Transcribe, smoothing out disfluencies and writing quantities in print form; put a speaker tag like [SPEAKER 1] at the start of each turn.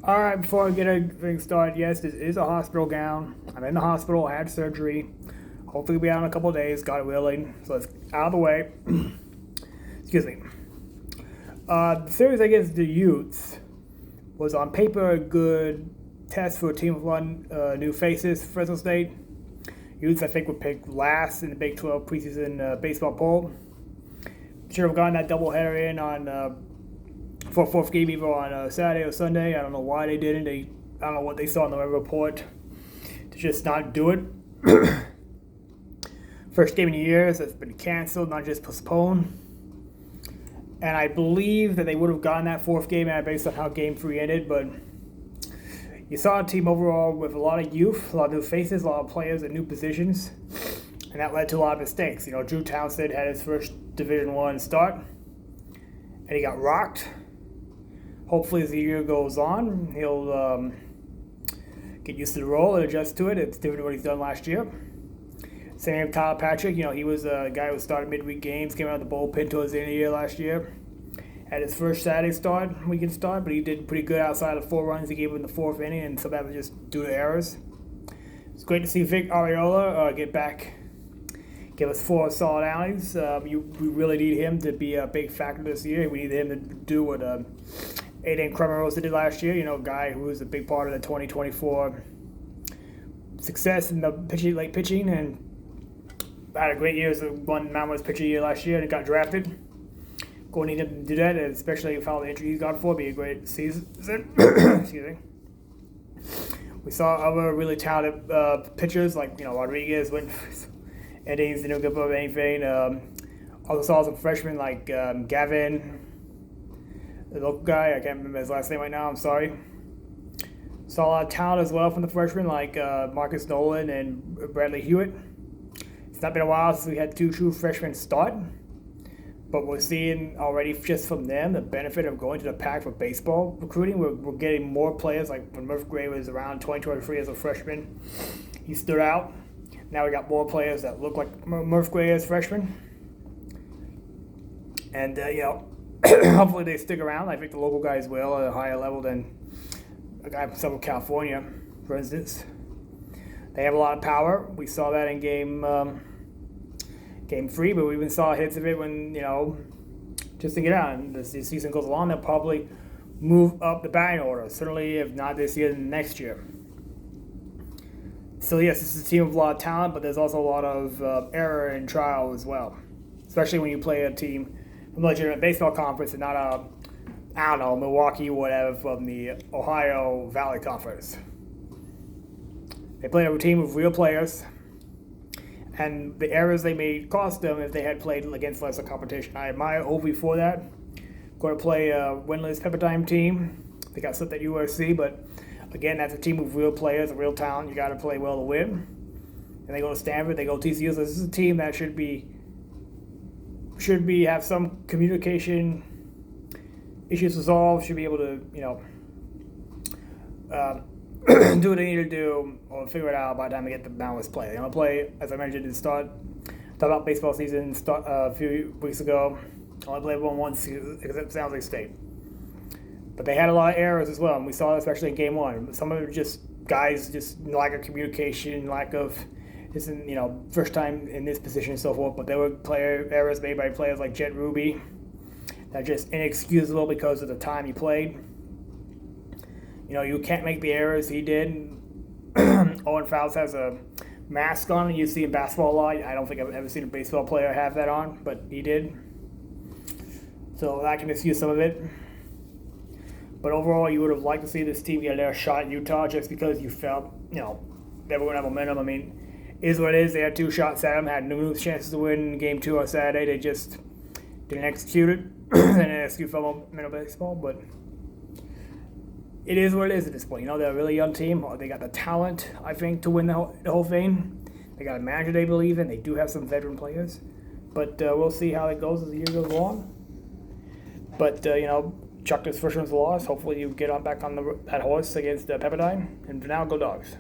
[SPEAKER 1] All right, before I get everything started, yes, this is a hospital gown. I'm in the hospital. I had surgery. Hopefully, we'll be out in a couple of days, God willing. So it's out of the way. Excuse me. The series against the Utes was on paper a good test for a team of one new faces, Fresno State. Utes, I think, were picked last in the Big 12 preseason baseball poll. Should have gotten that doubleheader in on for a fourth game either on Saturday or Sunday. I don't know why they didn't. I don't know what they saw in the report to just not do it. First game in years that's been canceled, not just postponed. And I believe that they would have gotten that fourth game based on how Game 3 ended, but you saw a team overall with a lot of youth, a lot of new faces, a lot of players at new positions, and that led to a lot of mistakes. You know, Drew Townsend had his first Division I start, and he got rocked. Hopefully, as the year goes on, he'll get used to the role and adjust to it. It's different than what he's done last year. Same with Tyler Patrick. You know, he was a guy who started midweek games, came out of the bullpen towards the end of the year last year. Had his first Saturday weekend start, but he did pretty good outside of 4 runs he gave in the fourth inning, and some of that was just due to errors. It's great to see Vic Ariola get back, give us 4 solid outings. We really need him to be a big factor this year. We need him to do what Aiden Cremarosa did last year. You know, a guy who was a big part of the 2024 success in the late pitching, and had a great year as one Mountain West pitcher year last year, and got drafted. Going to need him to do that, especially with all the injuries he's got for. Be a great season. Excuse me. We saw other really talented pitchers like Rodriguez went innings, didn't give up anything. Also saw some freshmen like Gavin, the local guy. I can't remember his last name right now. I'm sorry. Saw a lot of talent as well from the freshmen like Marcus Nolan and Bradley Hewitt. It's not been a while since we had 2 true freshmen start. But we're seeing already just from them the benefit of going to the pack for baseball recruiting. We're getting more players. Like when Murph Gray was around 2023 as a freshman, he stood out. Now we got more players that look like Murph Gray as freshmen. And, hopefully they stick around. I think the local guys will at a higher level than a guy from Southern California, for instance. They have a lot of power. We saw that in Game 3, but we even saw hits of it when, just to get out. And as the season goes along, they'll probably move up the batting order. Certainly, if not this year, then next year. So, yes, this is a team with a lot of talent, but there's also a lot of error and trial as well. Especially when you play a team from a legitimate baseball conference and not Milwaukee or whatever from the Ohio Valley Conference. They played a team of real players. And the errors they made cost them if they had played against lesser competition. I admire Ovi for that. Going to play a winless Pepperdine team. They got slipped at USC, but again, that's a team of real players, real talent. You got to play well to win. And they go to Stanford, they go to TCU. So this is a team that should have some communication issues resolved. Should be able to do what they need to do or figure it out by the time they get the balanced play. They're going to play, as I mentioned, to talk about baseball season a few weeks ago. Only played once except San Jose State. But they had a lot of errors as well, and we saw that especially in Game 1. Some of it were just guys, just lack of communication, lack of, first time in this position and so forth. But there were errors made by players like Jet Ruby that are just inexcusable because of the time he played. You can't make the errors he did. Owen Fowles has a mask on, and you see in basketball a lot. I don't think I've ever seen a baseball player have that on, but he did. So I can excuse some of it. But overall, you would have liked to see this team get their shot at Utah just because you felt, they were going to have momentum. I mean, it is what it is. They had 2 shots at them, had numerous chances to win Game 2 on Saturday. They just didn't execute it. They didn't execute fundamental baseball, but it is what it is at this point. They're a really young team. They got the talent, I think, to win the whole thing. They got a manager they believe in. They do have some veteran players. But we'll see how it goes as the year goes along. But, Chuck, this first one's a loss. Hopefully you get on back on that horse against Pepperdine. And for now, go Dogs.